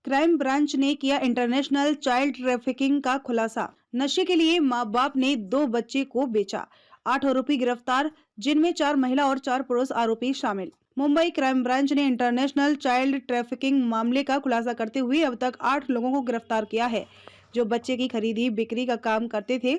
Crime branch ने किया international child trafficking का खुलासा। नशे के लिए मां बाप ने 2 बच्चे को बेचा। 8 आरोपी गिरफ्तार, जिनमें 4 महिला और 4 पुरुष आरोपी शामिल। मुंबई क्राइम ब्रांच ने इंटरनेशनल चाइल्ड ट्रैफिकिंग मामले का खुलासा करते हुए अब तक 8 लोगों को गिरफ्तार किया है, जो बच्चे की खरीदी बिक्री का काम करते थे।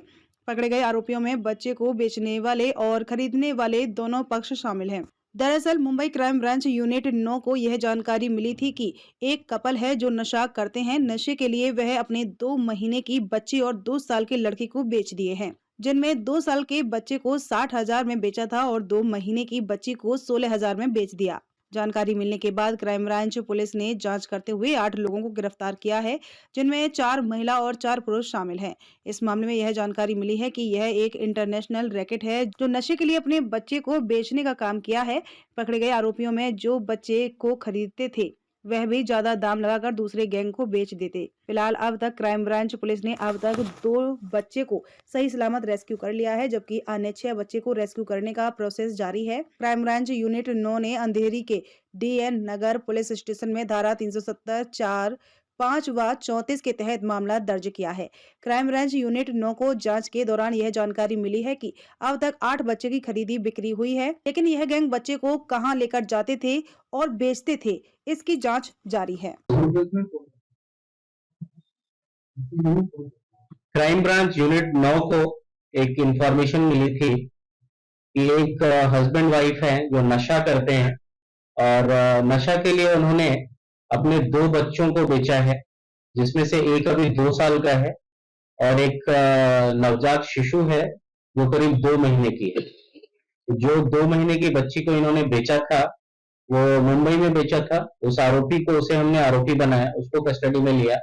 पकड़े गए आरोपियों में बच्चे को बेचने वाले और खरीदने वाले दोनों पक्ष शामिल हैं। दरअसल मुंबई क्राइम ब्रांच यूनिट 9 को यह जानकारी मिली थी कि एक कपल है जो नशा करते हैं। नशे के लिए वह अपने 2 महीने की बच्ची और 2 साल के लड़की को बेच दिए हैं, जिनमें 2 साल के बच्चे को 60,000 में बेचा था और 2 महीने की बच्ची को 16,000 में बेच दिया। जानकारी मिलने के बाद क्राइम ब्रांच पुलिस ने जांच करते हुए 8 लोगों को गिरफ्तार किया है, जिनमें 4 महिला और 4 पुरुष शामिल हैं। इस मामले में यह जानकारी मिली है कि यह एक इंटरनेशनल रैकेट है जो नशे के लिए अपने बच्चे को बेचने का काम किया है। पकड़े गए आरोपियों में जो बच्चे को खरीदते थे, वह भी ज्यादा दाम लगाकर दूसरे गैंग को बेच देते। फिलहाल अब तक क्राइम ब्रांच पुलिस ने अब तक 2 बच्चे को सही सलामत रेस्क्यू कर लिया है, जबकि अन्य 6 बच्चे को रेस्क्यू करने का प्रोसेस जारी है। क्राइम ब्रांच यूनिट 9 ने अंधेरी के DN नगर पुलिस स्टेशन में धारा 370 4 5 व 34 के तहत मामला दर्ज किया है। क्राइम ब्रांच यूनिट 9 को जांच के दौरान यह जानकारी मिली है कि अब तक 8 बच्चे की खरीदी बिक्री हुई है, लेकिन यह गैंग बच्चे को कहां लेकर जाते थे और बेचते थे, इसकी जांच जारी है। क्राइम ब्रांच यूनिट 9 को एक इंफॉर्मेशन मिली थी कि एक हस्बैंड वाइफ हैं जो नशा करते हैं और नशा के लिए उन्होंने अपने 2 बच्चों को बेचा है, जिसमें से एक अभी 2 साल का है और एक नवजात शिशु है जो करीब 2 महीने की है। जो 2 महीने की बच्ची को इन्होंने बेचा था वो मुंबई में बेचा था। उस आरोपी को उसे हमने आरोपी बनाया, उसको कस्टडी में लिया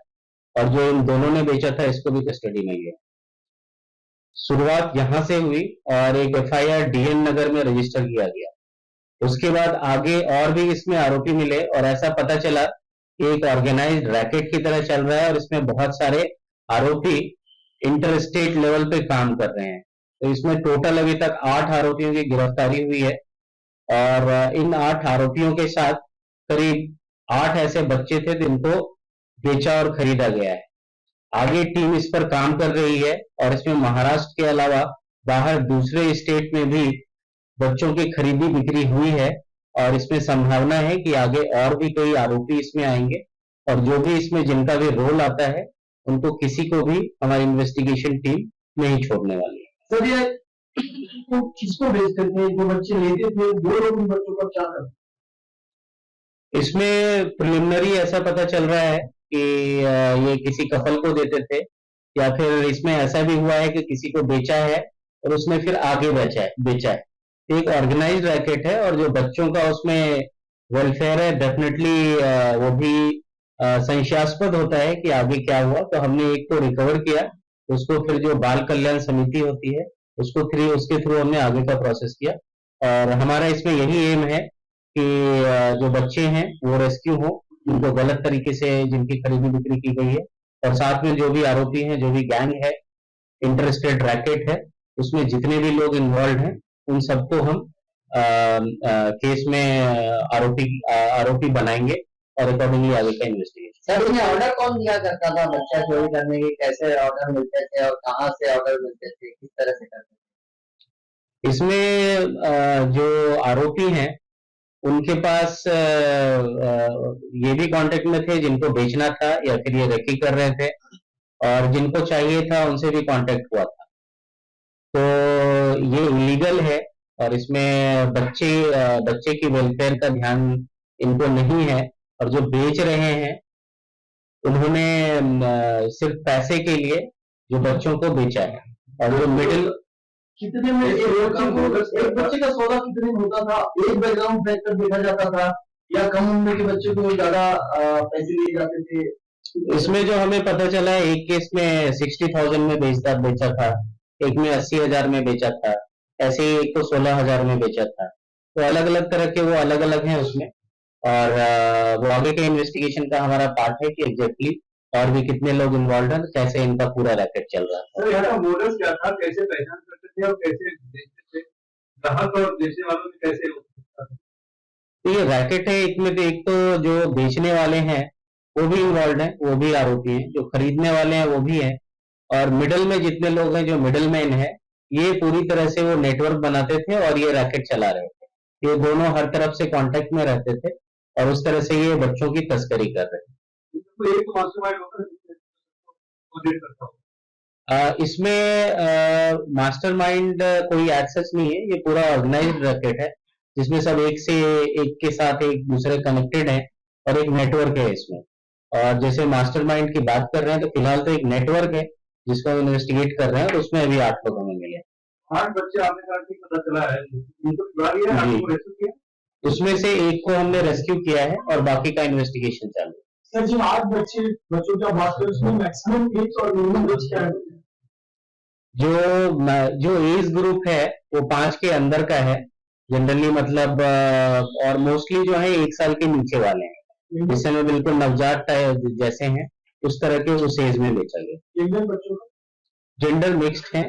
और जो इन दोनों ने बेचा था इसको भी कस्टडी में लिया। शुरुआत यहां से हुई और एक FIR DN नगर में रजिस्टर किया गया। उसके बाद आगे और भी इसमें आरोपी मिले और ऐसा पता चला कि एक ऑर्गेनाइज्ड रैकेट की तरह चल रहा है और इसमें बहुत सारे आरोपी इंटर स्टेट लेवल पे काम कर रहे हैं। तो इसमें टोटल अभी तक 8 आरोपियों की गिरफ्तारी हुई है और इन 8 आरोपियों के साथ करीब 8 ऐसे बच्चे थे जिनको बेचा और खरीदा गया है। आगे टीम इस पर काम कर रही है और इसमें महाराष्ट्र के अलावा बाहर दूसरे स्टेट में भी बच्चों की खरीदी बिक्री हुई है और इसमें संभावना है कि आगे और भी कोई आरोपी इसमें आएंगे और जो भी इसमें जिनका भी रोल आता है उनको किसी को भी हमारी इन्वेस्टिगेशन टीम नहीं छोड़ने वाली है। सर ये तो किसको बेचते थे, जो बच्चे लेते थे वो लोग उन बच्चों का क्या करते? इसमें प्रिलिमिनरी ऐसा पता चल रहा है कि ये किसी कपल को देते थे या फिर इसमें ऐसा भी हुआ है कि किसी को बेचा है और उसने फिर आगे बेचा है। एक ऑर्गेनाइज्ड रैकेट है और जो बच्चों का उसमें वेलफेयर है डेफिनेटली वो भी संशयास्पद होता है कि आगे क्या हुआ। तो हमने एक को रिकवर किया, उसको फिर जो बाल कल्याण समिति होती है उसके थ्रू हमने आगे का प्रोसेस किया और हमारा इसमें यही एम है कि जो बच्चे हैं वो रेस्क्यू हो, जिनको गलत तरीके से जिनकी खरीदी बिक्री की गई है और साथ में जो भी आरोपी हैं, जो भी गैंग है, इंटरस्टेट रैकेट है, उसमें जितने भी लोग इन्वॉल्व हैं उन सबको हम केस में आरोपी बनाएंगे और अकॉर्डिंगली आगे का इन्वेस्टिगेशन। सर इन्हें ऑर्डर कौन दिया करता था बच्चा चोरी करने के? कैसे ऑर्डर मिलते थे और कहाँ से ऑर्डर मिलते थे, किस तरह से करते थे? इसमें जो आरोपी हैं उनके पास ये भी कांटेक्ट में थे जिनको बेचना था या फिर ये रेकी कर रहे थे और जिनको चाहिए था उनसे भी कांटेक्ट हुआ था। तो ये इलीगल है और इसमें बच्चे की वेलफेयर का ध्यान इनको नहीं है और जो बेच रहे हैं उन्होंने सिर्फ पैसे के लिए जो बच्चों को बेचा है और जो मिडिल कितने में एक बच्चे का सौदा कितने में होता था? एक बैकग्राउंड फैक्टर देखा जाता था या कम उम्र के बच्चे को ज्यादा पैसे दिए जाते थे? इसमें जो हमें पता चला है एक केस में 60,000 में बेचा था, एक में 80,000 में बेचा था, ऐसे ही एक को 16,000 में बेचा था। तो अलग अलग तरह के वो अलग अलग हैं उसमें और वो आगे के इन्वेस्टिगेशन का हमारा पार्ट है कि एग्जैक्टली और भी कितने लोग इन्वॉल्व हैं, कैसे इनका पूरा रैकेट चल रहा है। सर यहाँ का मोडस क्या था, कैसे पहचान करते थे और कैसे बेचते थे, ग्राहक और बेचने वालों में कैसे? तो ये रैकेट है, इसमें तो एक तो जो बेचने वाले हैं वो भी इन्वॉल्व है, वो भी आरोपी हैं, जो खरीदने वाले हैं वो भी हैं, और मिडल में जितने लोग हैं, जो मिडल मैन है, ये पूरी तरह से वो नेटवर्क बनाते थे और ये रैकेट चला रहे थे। ये दोनों हर तरफ से कांटेक्ट में रहते थे और उस तरह से ये बच्चों की तस्करी कर रहे थे। तो एक तो मास्टरमाइंड होता है कोऑर्डिनेट करता हूँ। इसमें मास्टरमाइंड कोई एज सच नहीं है, ये पूरा ऑर्गेनाइज्ड रैकेट है जिसमें सब एक के साथ एक दूसरे कनेक्टेड हैं और एक नेटवर्क है इसमें। और जैसे मास्टरमाइंड की बात कर रहे हैं तो फिलहाल तो एक नेटवर्क है जिसको हम इन्वेस्टिगेट कर रहे हैं और उसमें अभी 8 लोग हमें मिले। 8 बच्चे आपने कहा कि पता चला है, उनको छुड़ा लिया, जी। आपको रेस्क्यू किया? उसमें से एक को हमने रेस्क्यू किया है और बाकी का इन्वेस्टिगेशन चालू है। सर जी 8 बच्चों की बात करें उसमें मैक्सिमम एज और मिनिमम एज क्या है? जो एज ग्रुप है वो 5 के अंदर का है जनरली, मतलब और मोस्टली जो है 1 साल के नीचे वाले हैं, जिससे में बिल्कुल नवजात जैसे हैं उस तरह के उस एज में बेचा गया। इंडियन बच्चों का जेंडर मिक्स्ड है,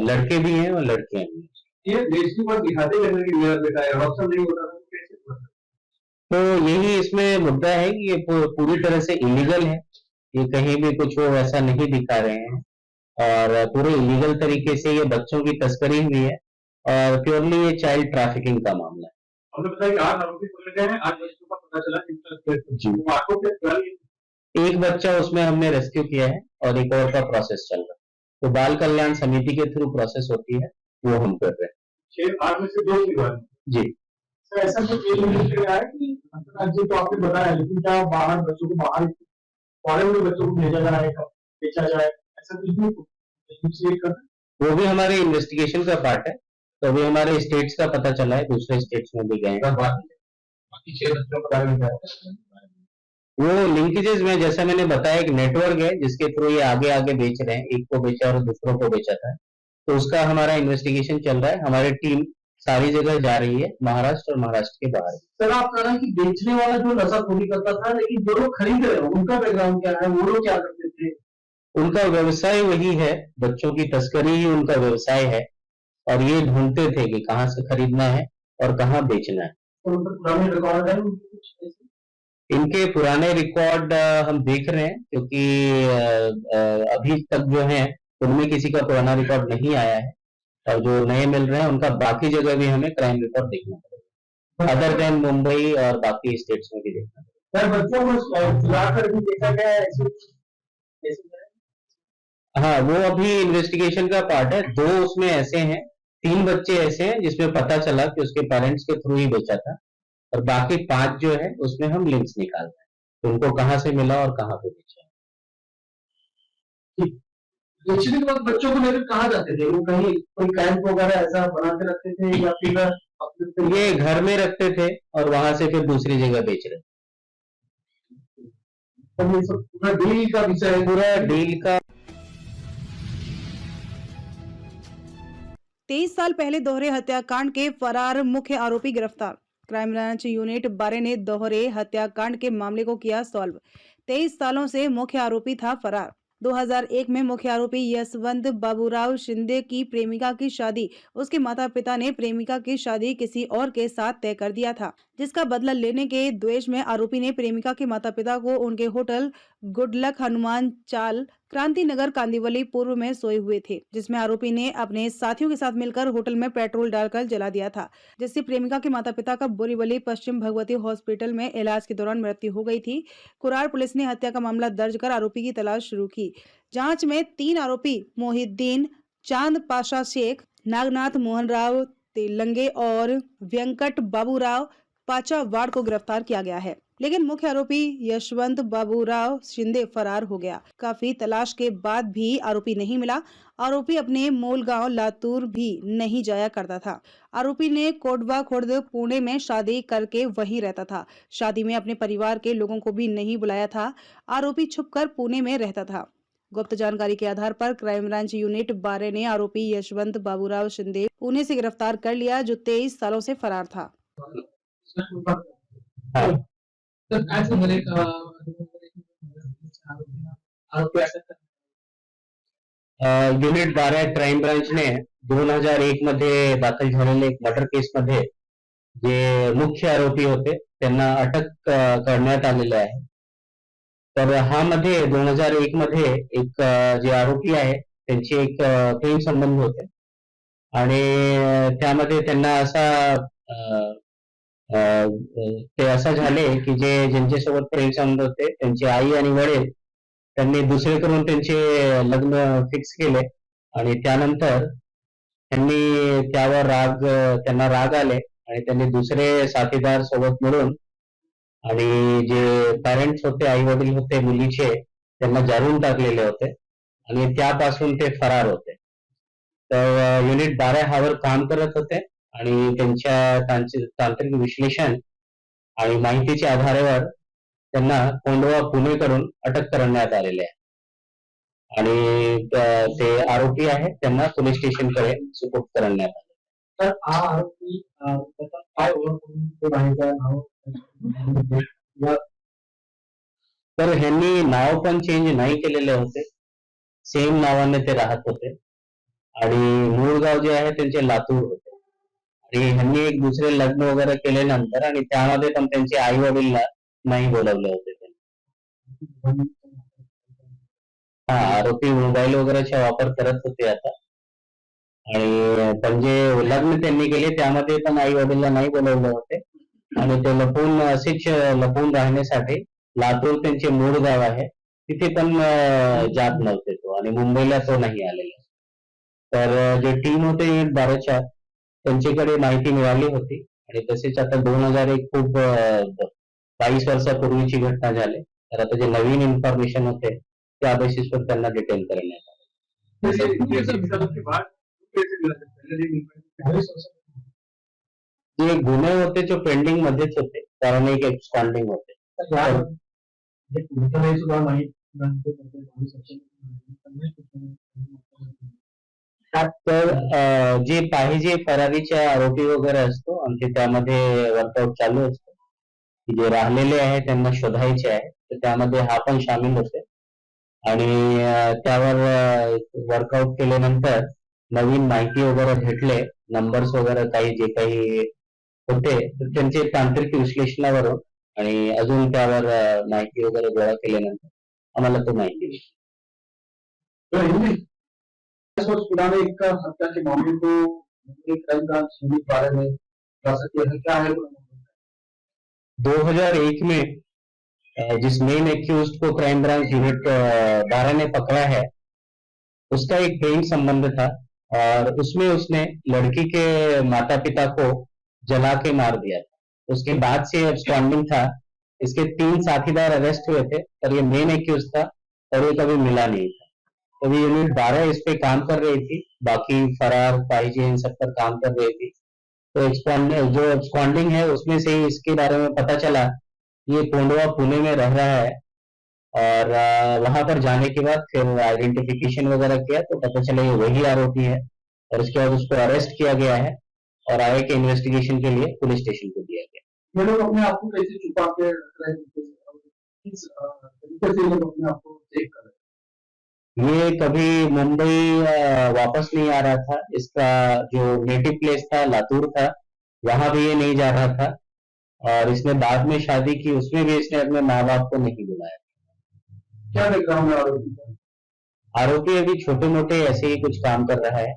लड़के भी हैं और लड़कियां भी हैं। ये देश की बात दिखाते रहने की मेरा बेटा है, ऑप्शन नहीं होता था कैसे होता? तो यही इसमें मुद्दा है कि ये पूरी तरह से इलीगल है, ये कहीं भी कुछ वो ऐसा नहीं दिखा रहे हैं और पूरे इलीगल तरीके से ये बच्चों की तस्करी हुई है और प्योरली ये चाइल्ड ट्रैफिकिंग का मामला है। हमने बताया कि 8 आरोपी पकड़े गए हैं, 8 बच्चों का पता चला कि वो आठों के ट्वेल्व एक बच्चा उसमें हमने रेस्क्यू किया है और एक और का प्रोसेस चल रहा है, तो बाल कल्याण समिति के थ्रू प्रोसेस होती है, वो हम कर रहे हैं। 8 में से 2 की बात जी सर, ऐसा कुछ ये लिमिट है कि अंतर्राज्यीय तो आपने बताया, लेकिन क्या बाहर बच्चों को बाहर फॉरेन में बच्चों को भेजा जाए, बेचा जाए, ऐसा कुछ भी कर? वो भी हमारे इन्वेस्टिगेशन का पार्ट है, तो अभी हमारे स्टेट्स का पता चला है, दूसरे स्टेट्स में भी गए हैं। बाकी 6 बच्चों के बारे में क्या है? वो लिंकेजेस में जैसा मैंने बताया एक नेटवर्क है जिसके थ्रू ये आगे आगे बेच रहे हैं, एक को बेचा और दूसरों को बेचा था, तो उसका हमारा इन्वेस्टिगेशन चल रहा है। हमारी टीम सारी जगह जा रही है, महाराष्ट्र और महाराष्ट्र के बाहर। सर आप कह रहे हैं कि बेचने वाला जो नशाखोरी करता था, लेकिन जो लोग खरीद रहे हैं उनका बैकग्राउंड क्या है, वो लोग क्या करते थे? उनका व्यवसाय वही है, बच्चों की तस्करी ही उनका व्यवसाय है और ये ढूंढते थे कि कहाँ से खरीदना है और कहाँ बेचना है। तो उनका पुराने रिकॉर्ड है कुछ ऐसे? इनके पुराने रिकॉर्ड हम देख रहे हैं क्योंकि अभी तक जो है उनमें किसी का पुराना रिकॉर्ड नहीं आया है और जो नए मिल रहे हैं उनका बाकी जगह भी हमें क्राइम रिकॉर्ड देखना पड़ेगा, अदर देन मुंबई और बाकी स्टेट्स में भी देखना पड़ेगा। सर बच्चों को चुराकर भी देखा गया है ऐसे? हाँ, वो अभी इन्वेस्टिगेशन का पार्ट है। 2 उसमें ऐसे हैं, 3 बच्चे ऐसे हैं जिसमें पता चला कि उसके पेरेंट्स के थ्रू ही बेचा था और बाकी 5 जो है उसमें हम लिंक्स निकाल रहे हैं, तो उनको कहाँ से मिला और कहाँ पे बेचा। बेचने के बाद बच्चों को लेकर कहाँ जाते थे वो? कहीं कोई कैंप वगैरह ऐसा बना के रखते थे या फिर ये घर में रखते थे और वहां से फिर दूसरी जगह बेच रहे। ये सब पूरा डील का विषय है? पूरा डील का 23 साल पहले दोहरे हत्याकांड के फरार मुख्य आरोपी गिरफ्तार। क्राइम ब्रांच यूनिट 12 ने दोहरे हत्याकांड के मामले को किया सॉल्व। 23 सालों से मुख्य आरोपी था फरार। 2001 में मुख्य आरोपी यशवंत बाबूराव शिंदे की प्रेमिका की शादी उसके माता पिता ने प्रेमिका की शादी किसी और के साथ तय कर दिया था, जिसका बदला लेने के द्वेष में आरोपी ने प्रेमिका के माता पिता को उनके होटल गुडलक हनुमान चाल क्रांति नगर कांदिवली पूर्व में सोए हुए थे, जिसमें आरोपी ने अपने साथियों के साथ मिलकर होटल में पेट्रोल डालकर जला दिया था, जिससे प्रेमिका के माता पिता का बोरीवली पश्चिम भगवती हॉस्पिटल में इलाज के दौरान मृत्यु हो गई थी। कुरार पुलिस ने हत्या का मामला दर्ज कर आरोपी की तलाश शुरू की। जांच में 3 आरोपी मोहिद्दीन, चांद पाशा शेख, नागनाथ मोहन राव तेलंगे और व्यंकट बाबूराव पाचावाड़ को गिरफ्तार किया गया है, लेकिन मुख्य आरोपी यशवंत बाबूराव शिंदे फरार हो गया। काफी तलाश के बाद भी आरोपी नहीं मिला। आरोपी अपने मूल गांव लातूर भी नहीं जाया करता था। आरोपी ने कोटवा खुर्द पुणे में शादी करके वहीं रहता था। शादी में अपने परिवार के लोगों को भी नहीं बुलाया था। आरोपी छुपकर पुणे में रहता था। गुप्त जानकारी के आधार पर क्राइम ब्रांच यूनिट 12 ने आरोपी यशवंत बाबूराव शिंदे पुणे से गिरफ्तार कर लिया, जो 23 सालों से फरार था। युनिट 12 क्राईम ब्रांचने 2001 मध्ये दाखल झालेल्या एक मर्डर केसमध्ये जे मुख्य आरोपी होते त्यांना अटक करण्यात आलेले आहे तर मध्ये 2001 मध्ये एक जे आरोपी आहे त्यांचे एक प्रेम संबंध होते आणि त्यामध्ये त्यांना असा अ, अ, ते असं झाले की जे ज्यांच्यासोबत प्रेम संबंध होते त्यांची आई आणि वडील त्यांनी दुसरे करून त्यांचे लग्न फिक्स केले आणि त्यानंतर त्यांनी त्यावर त्यांना राग आले आणि त्यांनी दुसरे साथीदार सोबत मिळून आणि जे पॅरेंट्स होते आई वडील होते मुलीचे त्यांना जाळून टाकलेले होते आणि त्यापासून ते फरार होते. तर युनिट 12 ह्यावर काम करत होते आणि त्यांचे तांत्रिक विश्लेषण आणि माहितीच्या आधारावर त्यांना कोंढवा पुणेकडून अटक करण्यात आलेले आहे आणि ते आरोपी आहेत त्यांना पोलीस स्टेशनकडे सुपूर्द करण्यात आले. तर हा आरोपी त्याचा काय ओळख करून ते बाहेरचं नाव या तर ह्यांनी नाव पण चेंज नाही केलेले होते, सेम नावाने ते राहत होते आणि मूळ गाव जे आहे त्यांचे लातूर होते आणि ह्यांनी एक दुसरे लग्न वगैरे केल्यानंतर आणि त्यामध्ये पण त्यांचे आई वडीलला नाही बोलवले होते त्यांनी. हा, आरोपी मोबाईल वगैरेचा वापर करत होते आता आणि पण जे लग्न त्यांनी केले त्यामध्ये पण आई वडीलला नाही बोलवले होते आणि ते लपून असेच लपून राहण्यासाठी लातूर त्यांचे मूळ गाव आहे तिथे पण जात नव्हते तो आणि मुंबईला तो नाही आलेला. तर जे टीम होते 12च्या त्यांच्याकडे माहिती मिळाली होती आणि तसेच आता 2001 खूप 22 वर्षापूर्वीची घटना झाली तर आता जे नवीन इन्फॉर्मेशन होते त्या बेसिसवर त्यांना डिटेल करण्यात जे गुन्हे होते ते पेंडिंग मध्येच होते कारण एक एक्सपांडिंग होते. सुद्धा माहिती तर जे पाहिजे फरारीचे आरोपी वगैरे असतो आमचे त्यामध्ये वर्कआउट चालू असतो की जे राहिलेले आहे त्यांना शोधायचे आहे तर त्यामध्ये हा पण सामील होते आणि त्यावर वर्कआउट केल्यानंतर नवीन माहिती वगैरे भेटले नंबर्स वगैरे काही जे काही होते तर त्यांचे तांत्रिक विश्लेषणावरून आणि अजून त्यावर माहिती वगैरे गोळा केल्यानंतर आम्हाला तो माहिती भेटली. इस वक्त पुराने एक हत्या के मामले को क्राइम ब्रांच यूनिट 12 में जा सकती है क्या है 2001 में जिस मेन एक्यूज्ड को क्राइम ब्रांच यूनिट 12 ने पकड़ा है उसका एक प्रेम संबंध था और उसमें उसने लड़की के माता पिता को जला के मार दिया था. उसके बाद से एब्सकॉन्डिंग था. इसके 3 साथीदार अरेस्ट हुए थे और ये मेन एक्यूज था और ये कभी मिला नहीं था. तभी यूनिट 12 इस पे काम कर रही थी, बाकी फरार पाहिजे इन सब पर काम कर रही थी. तो जो एब्सकॉन्डिंग है उसमें से ही इसके बारे में पता चला ये कोंडवा पुणे में रह रहा है और वहां पर जाने के बाद फिर आइडेंटिफिकेशन वगैरह किया तो पता चला ये वही आरोपी है और उसके बाद उसको अरेस्ट किया गया है और आगे के इन्वेस्टिगेशन के लिए पुलिस स्टेशन को दिया गया. ये लोग अपने आप को कैसे छुपा के रख रहे हैं किस तरीके से लोग अपने आप को चेक कर रहे हैं ये कभी मुंबई वापस नहीं आ रहा था. इसका जो नेटिव प्लेस था लातूर था वहां भी ये नहीं जा रहा था और इसने बाद में शादी की उसमें भी इसने अपने माँ बाप को नहीं बुलाया. क्या बैकग्राउंड है आरोपी का आरोपी अभी छोटे मोटे ऐसे ही कुछ काम कर रहा है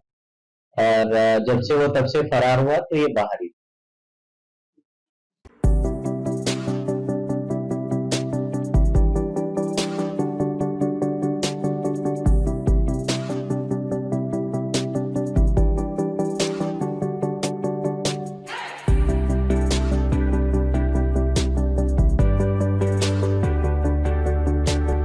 और जब से वो तब से फरार हुआ तो ये बाहर ही था.